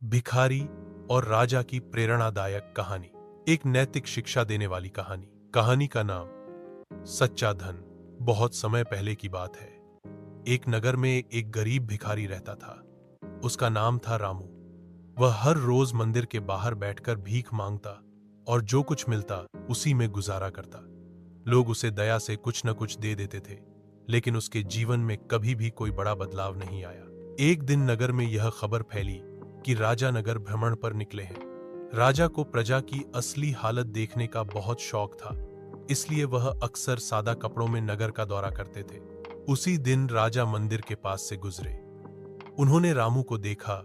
भिखारी और राजा की प्रेरणादायक कहानी। एक नैतिक शिक्षा देने वाली कहानी। कहानी का नाम सच्चा धन। बहुत समय पहले की बात है। एक नगर में एक गरीब भिखारी रहता था। उसका नाम था रामू। वह हर रोज मंदिर के बाहर बैठकर भीख मांगता और जो कुछ मिलता उसी में गुजारा करता। लोग उसे दया से कुछ न कुछ दे देते थे, लेकिन उसके जीवन में कभी भी कोई बड़ा बदलाव नहीं आया। एक दिन नगर में यह खबर फैली कि राजा नगर भ्रमण पर निकले हैं। राजा को प्रजा की असली हालत देखने का बहुत शौक था, इसलिए वह अक्सर सादा कपड़ों में नगर का दौरा करते थे। उसी दिन राजा मंदिर के पास से गुजरे। उन्होंने रामू को देखा,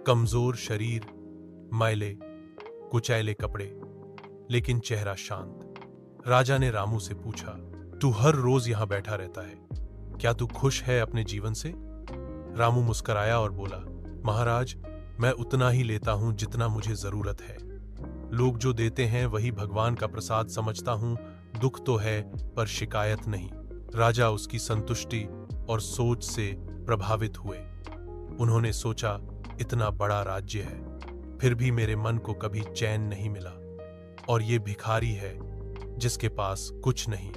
कमजोर शरीर, मैले कुचैले कपड़े, लेकिन चेहरा शांत। राजा ने रामू से पूछा, तू हर रोज यहां बैठा रहता है, क्या तू खुश है अपने जीवन से? रामू मुस्कुराया और बोला, महाराज, मैं उतना ही लेता हूं जितना मुझे जरूरत है। लोग जो देते हैं वही भगवान का प्रसाद समझता हूं। दुख तो है पर शिकायत नहीं। राजा उसकी संतुष्टि और सोच से प्रभावित हुए। उन्होंने सोचा, इतना बड़ा राज्य है, फिर भी मेरे मन को कभी चैन नहीं मिला। और ये भिखारी है जिसके पास कुछ नहीं,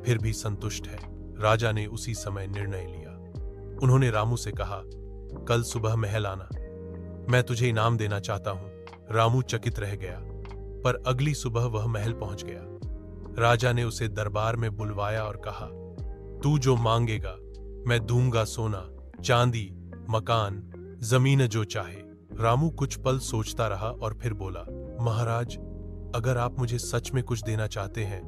फिर भी संतुष्ट है। राजा ने उसी समय निर्णय लिया। उन्होंने रामू से कहा, कल सुबह महल आना, मैं तुझे इनाम देना चाहता हूं। रामू चकित रह गया, पर अगली सुबह वह महल पहुंच गया। राजा ने उसे दरबार में बुलवाया और कहा, तू जो मांगेगा मैं दूंगा, सोना, चांदी, मकान, जमीन, जो चाहे। रामू कुछ पल सोचता रहा और फिर बोला, महाराज, अगर आप मुझे सच में कुछ देना चाहते हैं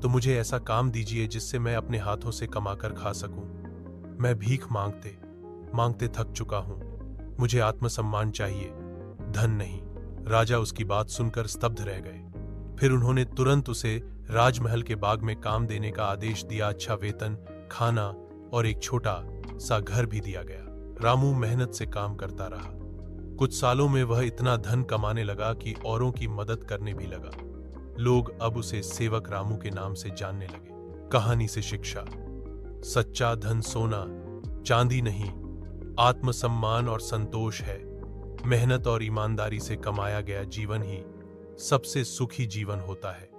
तो मुझे ऐसा काम दीजिए जिससे मैं अपने हाथों से कमाकर खा सकूं। मैं भीख मांगते मांगते थक चुका हूं। मुझे आत्मसम्मान चाहिए, धन नहीं। राजा उसकी बात सुनकर स्तब्ध रह गए। फिर उन्होंने तुरंत उसे राजमहल के बाग में काम देने का आदेश दिया। अच्छा वेतन, खाना और एक छोटा सा घर भी दिया गया। रामू मेहनत से काम करता रहा। कुछ सालों में वह इतना धन कमाने लगा कि औरों की मदद करने भी लगा। लोग अब उसे सेवक रामू के नाम से जानने लगे। कहानी से शिक्षा। सच्चा धन सोना चांदी नहीं, आत्मसम्मान और संतोष है। मेहनत और ईमानदारी से कमाया गया जीवन ही सबसे सुखी जीवन होता है।